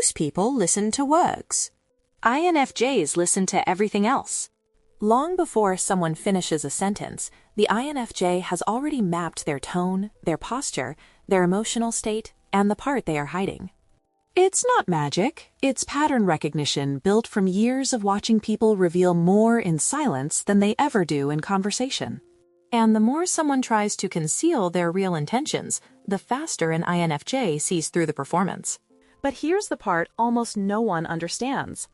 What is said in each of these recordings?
Most people listen to words. INFJs listen to everything else. Long before someone finishes a sentence, the INFJ has already mapped their tone, their posture, their emotional state, and the part they are hiding. It's not magic, it's pattern recognition built from years of watching people reveal more in silence than they ever do in conversation. And the more someone tries to conceal their real intentions, the faster an INFJ sees through the performance. But here's the part almost no one understands.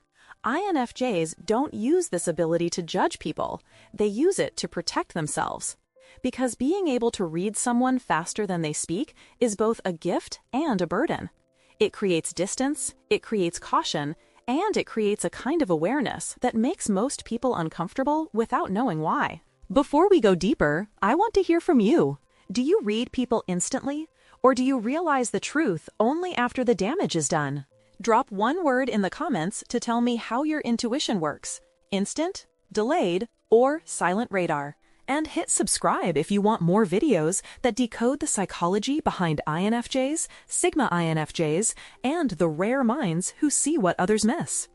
INFJs don't use this ability to judge people, they use it to protect themselves. Because being able to read someone faster than they speak is both a gift and a burden. It creates distance, it creates caution, and it creates a kind of awareness that makes most people uncomfortable without knowing why. Before we go deeper, I want to hear from you. Do you read people instantly? Or do you realize the truth only after the damage is done? Drop one word in the comments to tell me how your intuition works: instant, delayed, or silent radar. And hit subscribe if you want more videos that decode the psychology behind INFJs, Sigma INFJs, and the rare minds who see what others miss.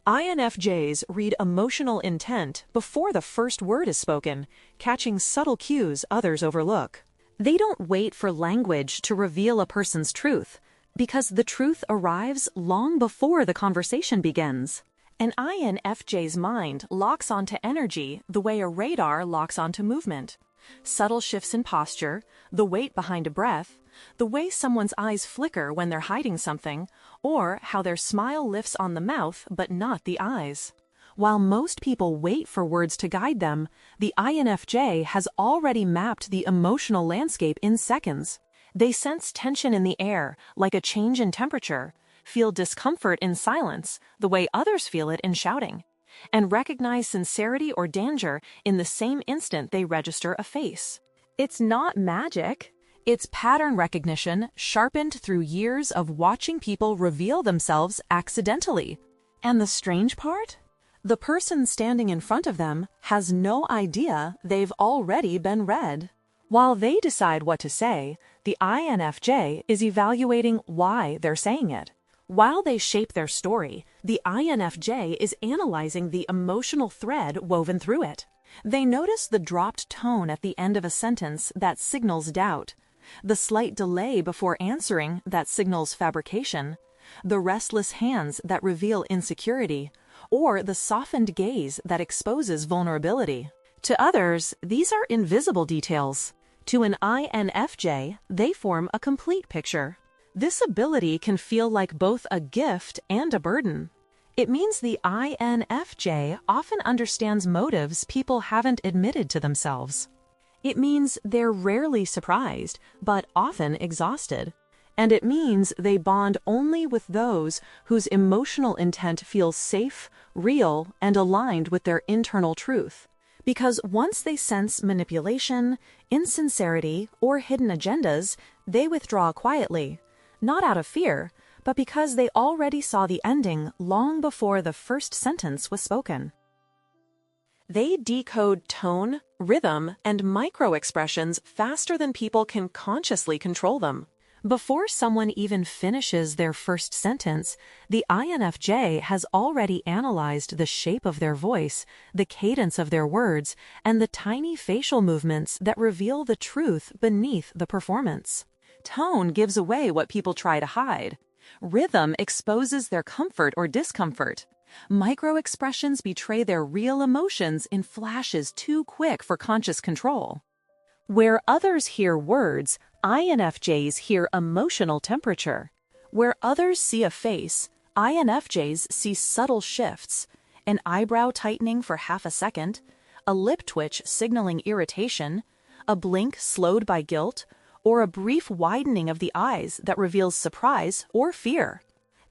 INFJs read emotional intent before the first word is spoken, catching subtle cues others overlook. They don't wait for language to reveal a person's truth, because the truth arrives long before the conversation begins. An INFJ's mind locks onto energy the way a radar locks onto movement. Subtle shifts in posture, the weight behind a breath, the way someone's eyes flicker when they're hiding something, or how their smile lifts on the mouth but not the eyes. While most people wait for words to guide them, the INFJ has already mapped the emotional landscape in seconds. They sense tension in the air, like a change in temperature, feel discomfort in silence, the way others feel it in shouting, and recognize sincerity or danger in the same instant they register a face. It's not magic. It's pattern recognition sharpened through years of watching people reveal themselves accidentally. And the strange part? The person standing in front of them has no idea they've already been read. While they decide what to say, the INFJ is evaluating why they're saying it. While they shape their story, the INFJ is analyzing the emotional thread woven through it. They notice the dropped tone at the end of a sentence that signals doubt, the slight delay before answering that signals fabrication, the restless hands that reveal insecurity, or the softened gaze that exposes vulnerability. To others, these are invisible details. To an INFJ, they form a complete picture. This ability can feel like both a gift and a burden. It means the INFJ often understands motives people haven't admitted to themselves. It means they're rarely surprised, but often exhausted. And it means they bond only with those whose emotional intent feels safe, real, and aligned with their internal truth. Because once they sense manipulation, insincerity, or hidden agendas, they withdraw quietly, not out of fear, but because they already saw the ending long before the first sentence was spoken. They decode tone, rhythm, and micro-expressions faster than people can consciously control them. Before someone even finishes their first sentence, the INFJ has already analyzed the shape of their voice, the cadence of their words, and the tiny facial movements that reveal the truth beneath the performance. Tone gives away what people try to hide. Rhythm exposes their comfort or discomfort. Micro-expressions betray their real emotions in flashes too quick for conscious control. Where others hear words, INFJs hear emotional temperature. Where others see a face, INFJs see subtle shifts, an eyebrow tightening for half a second, a lip twitch signaling irritation, a blink slowed by guilt, or a brief widening of the eyes that reveals surprise or fear.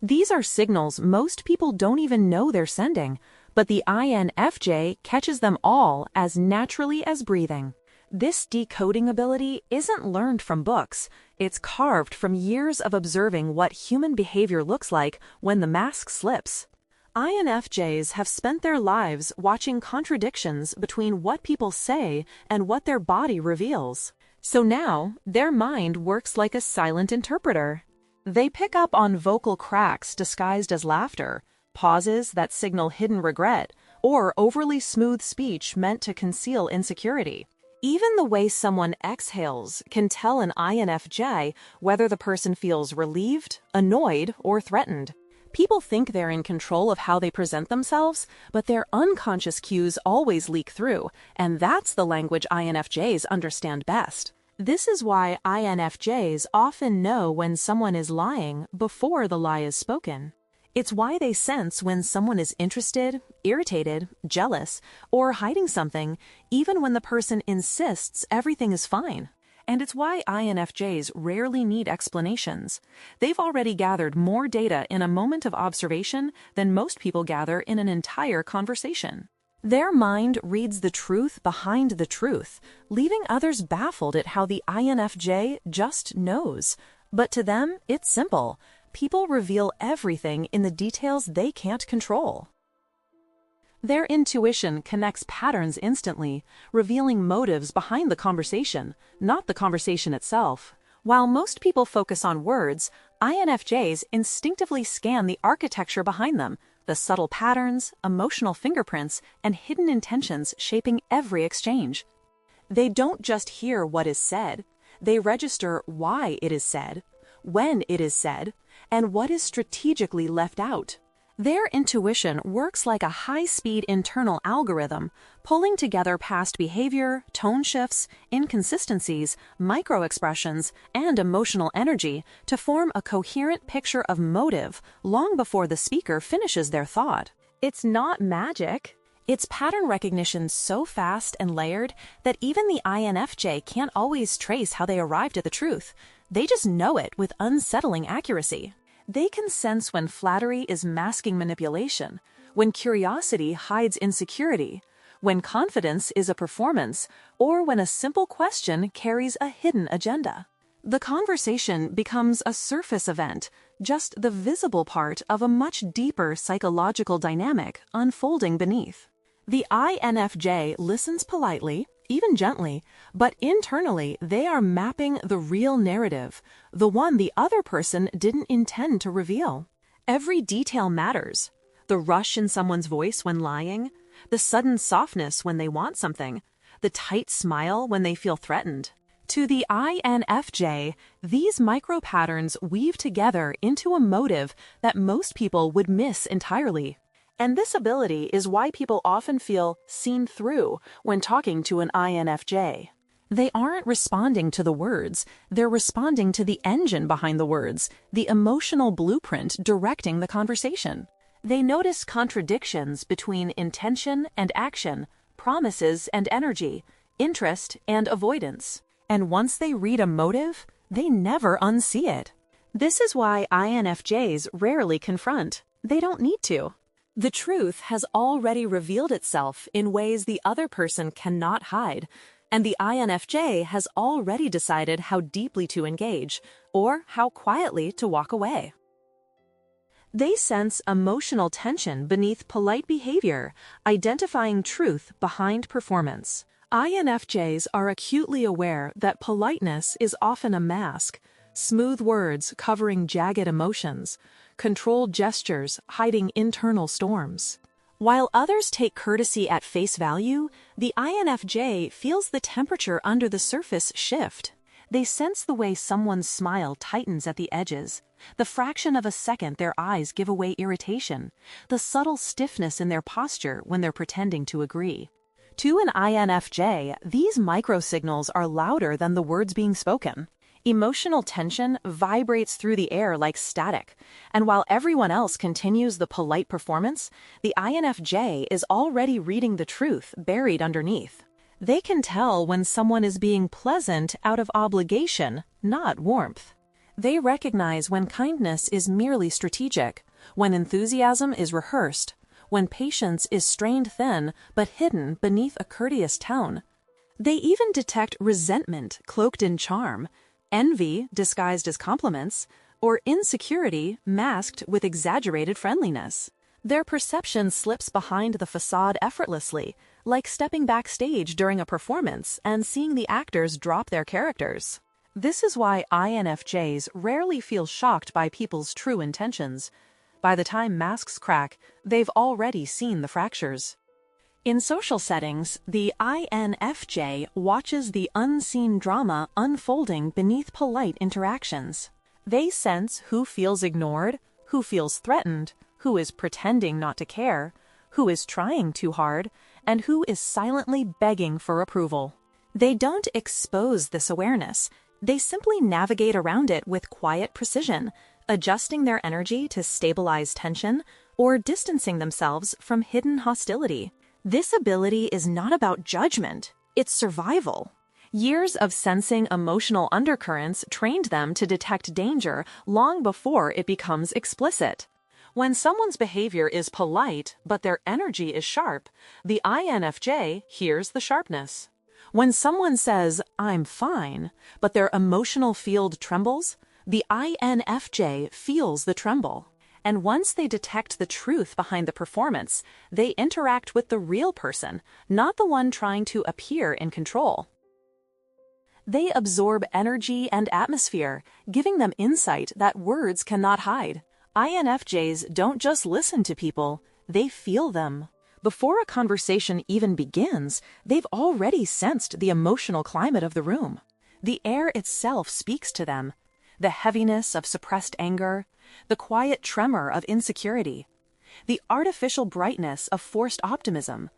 These are signals most people don't even know they're sending, but the INFJ catches them all as naturally as breathing. This decoding ability isn't learned from books. It's carved from years of observing what human behavior looks like when the mask slips. INFJs have spent their lives watching contradictions between what people say and what their body reveals. So now, their mind works like a silent interpreter. They pick up on vocal cracks disguised as laughter, pauses that signal hidden regret, or overly smooth speech meant to conceal insecurity. Even the way someone exhales can tell an INFJ whether the person feels relieved, annoyed, or threatened. People think they're in control of how they present themselves, but their unconscious cues always leak through, and that's the language INFJs understand best. This is why INFJs often know when someone is lying before the lie is spoken. It's why they sense when someone is interested, irritated, jealous, or hiding something, even when the person insists everything is fine. And it's why INFJs rarely need explanations. They've already gathered more data in a moment of observation than most people gather in an entire conversation. Their mind reads the truth behind the truth, leaving others baffled at how the INFJ just knows. But to them, it's simple. People reveal everything in the details they can't control. Their intuition connects patterns instantly, revealing motives behind the conversation, not the conversation itself. While most people focus on words, INFJs instinctively scan the architecture behind them, the subtle patterns, emotional fingerprints, and hidden intentions shaping every exchange. They don't just hear what is said, they register why it is said, when it is said, and what is strategically left out. Their intuition works like a high-speed internal algorithm, pulling together past behavior, tone shifts, inconsistencies, micro-expressions, and emotional energy to form a coherent picture of motive long before the speaker finishes their thought. It's not magic. It's pattern recognition so fast and layered that even the INFJ can't always trace how they arrived at the truth. They just know it with unsettling accuracy. They can sense when flattery is masking manipulation, when curiosity hides insecurity, when confidence is a performance, or when a simple question carries a hidden agenda. The conversation becomes a surface event, just the visible part of a much deeper psychological dynamic unfolding beneath. The INFJ listens politely, even gently, but internally they are mapping the real narrative, the one the other person didn't intend to reveal. Every detail matters. The rush in someone's voice when lying, the sudden softness when they want something, the tight smile when they feel threatened. To the INFJ, these micro-patterns weave together into a motive that most people would miss entirely. And this ability is why people often feel seen through when talking to an INFJ. They aren't responding to the words, they're responding to the engine behind the words, the emotional blueprint directing the conversation. They notice contradictions between intention and action, promises and energy, interest and avoidance. And once they read a motive, they never unsee it. This is why INFJs rarely confront. They don't need to. The truth has already revealed itself in ways the other person cannot hide, and the INFJ has already decided how deeply to engage, or how quietly to walk away. They sense emotional tension beneath polite behavior, identifying truth behind performance. INFJs are acutely aware that politeness is often a mask, smooth words covering jagged emotions, controlled gestures hiding internal storms. While others take courtesy at face value, the INFJ feels the temperature under the surface shift. They sense the way someone's smile tightens at the edges, the fraction of a second their eyes give away irritation, the subtle stiffness in their posture when they're pretending to agree. To an INFJ, these microsignals are louder than the words being spoken. Emotional tension vibrates through the air like static, and while everyone else continues the polite performance, the INFJ is already reading the truth buried underneath. They can tell when someone is being pleasant out of obligation, not warmth. They recognize when kindness is merely strategic, when enthusiasm is rehearsed, when patience is strained thin but hidden beneath a courteous tone. They even detect resentment cloaked in charm, envy disguised as compliments, or insecurity masked with exaggerated friendliness. Their perception slips behind the facade effortlessly, like stepping backstage during a performance and seeing the actors drop their characters. This is why INFJs rarely feel shocked by people's true intentions. By the time masks crack, they've already seen the fractures. In social settings, the INFJ watches the unseen drama unfolding beneath polite interactions. They sense who feels ignored, who feels threatened, who is pretending not to care, who is trying too hard, and who is silently begging for approval. They don't expose this awareness. They simply navigate around it with quiet precision, adjusting their energy to stabilize tension or distancing themselves from hidden hostility. This ability is not about judgment, it's survival. Years of sensing emotional undercurrents trained them to detect danger long before it becomes explicit. When someone's behavior is polite but their energy is sharp, the INFJ hears the sharpness. When someone says, "I'm fine," but their emotional field trembles, the INFJ feels the tremble. And once they detect the truth behind the performance, they interact with the real person, not the one trying to appear in control. They absorb energy and atmosphere, giving them insight that words cannot hide. INFJs don't just listen to people, they feel them. Before a conversation even begins, they've already sensed the emotional climate of the room. The air itself speaks to them. The heaviness of suppressed anger, the quiet tremor of insecurity, the artificial brightness of forced optimism,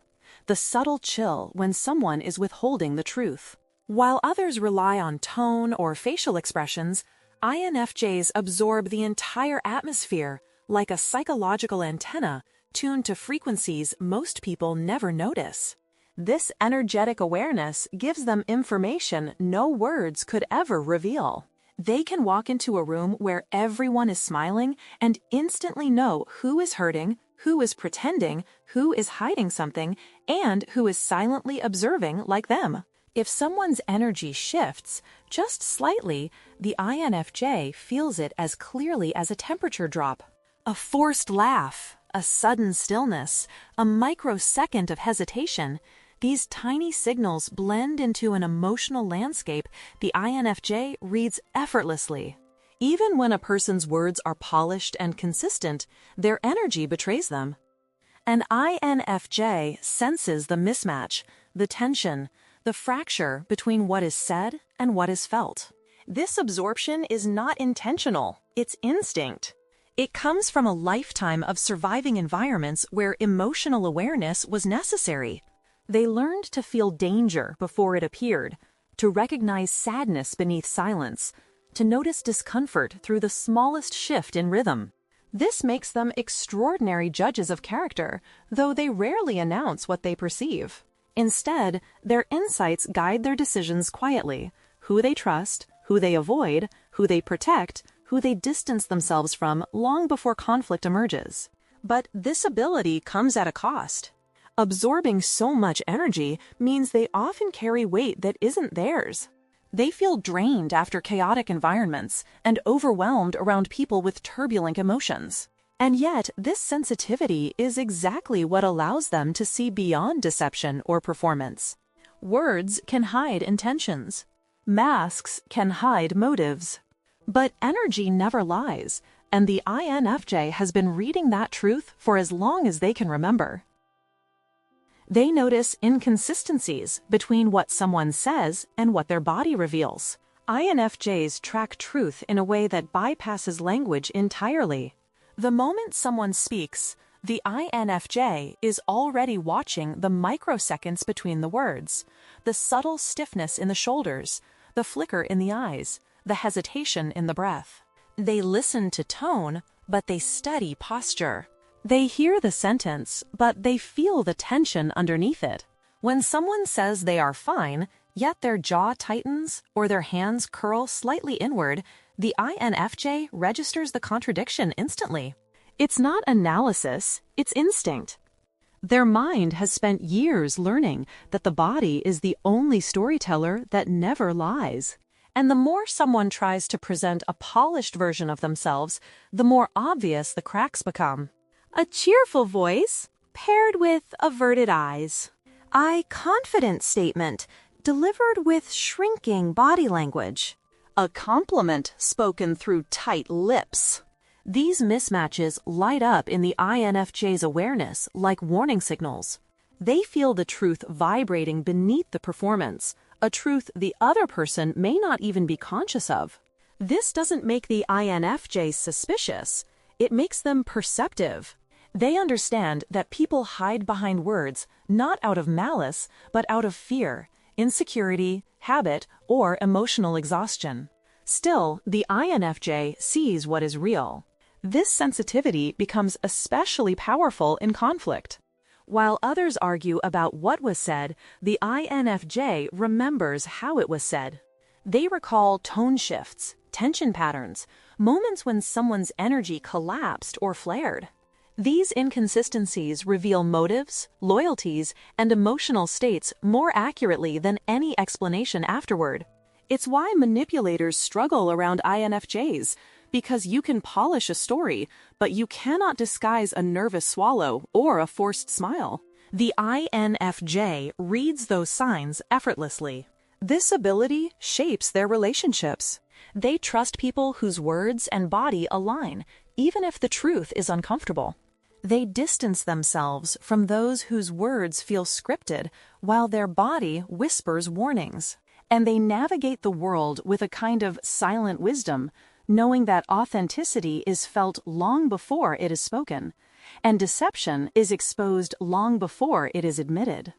the subtle chill when someone is withholding the truth. While others rely on tone or facial expressions, INFJs absorb the entire atmosphere like a psychological antenna tuned to frequencies most people never notice. This energetic awareness gives them information no words could ever reveal. They can walk into a room where everyone is smiling and instantly know who is hurting, who is pretending, who is hiding something, and who is silently observing like them. If someone's energy shifts just slightly, the INFJ feels it as clearly as a temperature drop. A forced laugh, a sudden stillness, a microsecond of hesitation. These tiny signals blend into an emotional landscape the INFJ reads effortlessly. Even when a person's words are polished and consistent, their energy betrays them. An INFJ senses the mismatch, the tension, the fracture between what is said and what is felt. This absorption is not intentional, it's instinct. It comes from a lifetime of surviving environments where emotional awareness was necessary. They learned to feel danger before it appeared, to recognize sadness beneath silence, to notice discomfort through the smallest shift in rhythm. This makes them extraordinary judges of character, though they rarely announce what they perceive. Instead, their insights guide their decisions quietly: who they trust, who they avoid, who they protect, who they distance themselves from long before conflict emerges. But this ability comes at a cost. Absorbing so much energy means they often carry weight that isn't theirs. They feel drained after chaotic environments and overwhelmed around people with turbulent emotions. And yet, this sensitivity is exactly what allows them to see beyond deception or performance. Words can hide intentions. Masks can hide motives. But energy never lies, and the INFJ has been reading that truth for as long as they can remember. They notice inconsistencies between what someone says and what their body reveals. INFJs track truth in a way that bypasses language entirely. The moment someone speaks, the INFJ is already watching the microseconds between the words, the subtle stiffness in the shoulders, the flicker in the eyes, the hesitation in the breath. They listen to tone, but they study posture. They hear the sentence, but they feel the tension underneath it. When someone says they are fine, yet their jaw tightens or their hands curl slightly inward, the INFJ registers the contradiction instantly. It's not analysis, it's instinct. Their mind has spent years learning that the body is the only storyteller that never lies. And the more someone tries to present a polished version of themselves, the more obvious the cracks become. A cheerful voice paired with averted eyes. A confident statement delivered with shrinking body language. a compliment spoken through tight lips. These mismatches light up in the INFJ's awareness like warning signals. They feel the truth vibrating beneath the performance, a truth the other person may not even be conscious of. This doesn't make the INFJs suspicious. It makes them perceptive. They understand that people hide behind words not out of malice, but out of fear, insecurity, habit, or emotional exhaustion. Still, the INFJ sees what is real. This sensitivity becomes especially powerful in conflict. While others argue about what was said, the INFJ remembers how it was said. They recall tone shifts, tension patterns, moments when someone's energy collapsed or flared. These inconsistencies reveal motives, loyalties, and emotional states more accurately than any explanation afterward. It's why manipulators struggle around INFJs, because you can polish a story, but you cannot disguise a nervous swallow or a forced smile. The INFJ reads those signs effortlessly. This ability shapes their relationships. They trust people whose words and body align, even if the truth is uncomfortable. They distance themselves from those whose words feel scripted, while their body whispers warnings. And they navigate the world with a kind of silent wisdom, knowing that authenticity is felt long before it is spoken, and deception is exposed long before it is admitted.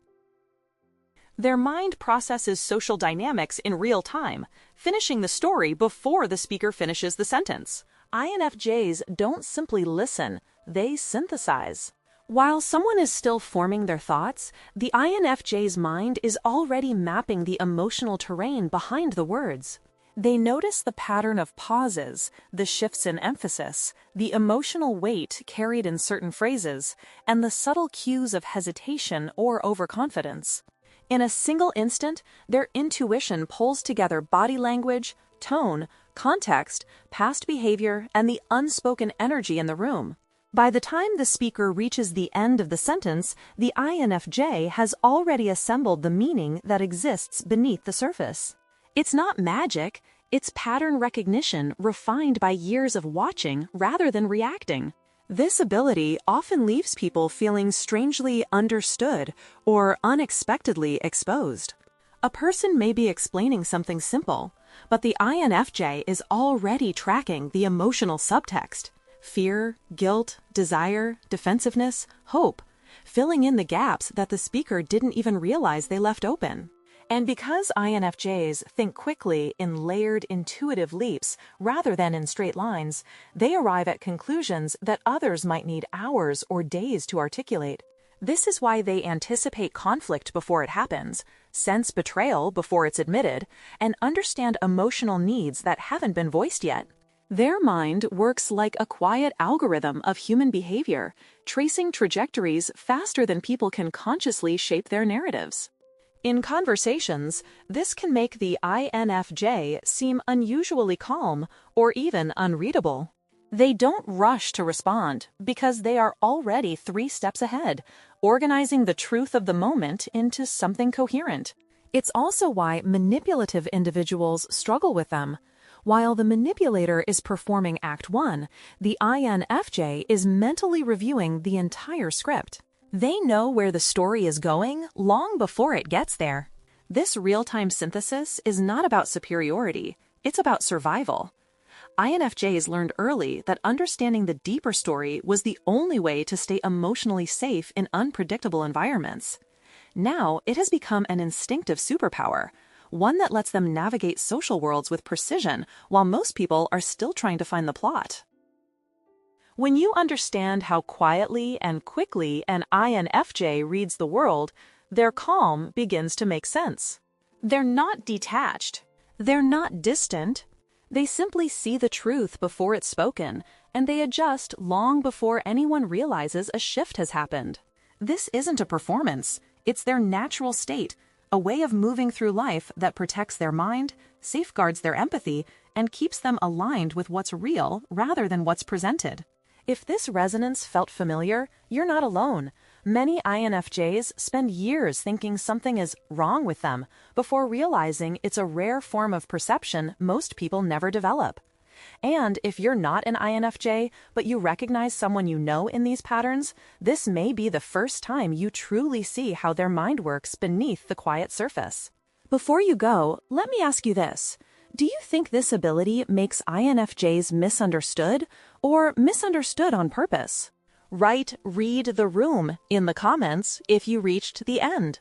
Their mind processes social dynamics in real time, finishing the story before the speaker finishes the sentence. INFJs don't simply listen, they synthesize. While someone is still forming their thoughts, the INFJ's mind is already mapping the emotional terrain behind the words. They notice the pattern of pauses, the shifts in emphasis, the emotional weight carried in certain phrases, and the subtle cues of hesitation or overconfidence. In a single instant, their intuition pulls together body language, tone, context, past behavior, and the unspoken energy in the room. By the time the speaker reaches the end of the sentence, the INFJ has already assembled the meaning that exists beneath the surface. It's not magic, it's pattern recognition refined by years of watching rather than reacting. This ability often leaves people feeling strangely understood or unexpectedly exposed. A person may be explaining something simple, but the INFJ is already tracking the emotional subtext: fear, guilt, desire, defensiveness, hope, filling in the gaps that the speaker didn't even realize they left open. And because INFJs think quickly in layered, intuitive leaps rather than in straight lines, they arrive at conclusions that others might need hours or days to articulate. This is why they anticipate conflict before it happens, sense betrayal before it's admitted, and understand emotional needs that haven't been voiced yet. Their mind works like a quiet algorithm of human behavior, tracing trajectories faster than people can consciously shape their narratives. In conversations, this can make the INFJ seem unusually calm or even unreadable. They don't rush to respond because they are already 3 steps ahead, organizing the truth of the moment into something coherent. It's also why manipulative individuals struggle with them. While the manipulator is performing Act 1, the INFJ is mentally reviewing the entire script. They know where the story is going long before it gets there. This real-time synthesis is not about superiority, it's about survival. INFJs learned early that understanding the deeper story was the only way to stay emotionally safe in unpredictable environments. Now, it has become an instinctive superpower, one that lets them navigate social worlds with precision while most people are still trying to find the plot. When you understand how quietly and quickly an INFJ reads the world, their calm begins to make sense. They're not detached. They're not distant. They simply see the truth before it's spoken, and they adjust long before anyone realizes a shift has happened. This isn't a performance. It's their natural state, a way of moving through life that protects their mind, safeguards their empathy, and keeps them aligned with what's real rather than what's presented. If this resonance felt familiar, you're not alone. Many INFJs spend years thinking something is wrong with them before realizing it's a rare form of perception most people never develop. And if you're not an INFJ, but you recognize someone you know in these patterns, this may be the first time you truly see how their mind works beneath the quiet surface. Before you go, let me ask you this. Do you think this ability makes INFJs misunderstood or misunderstood on purpose? Write "read the room" in the comments if you reached the end.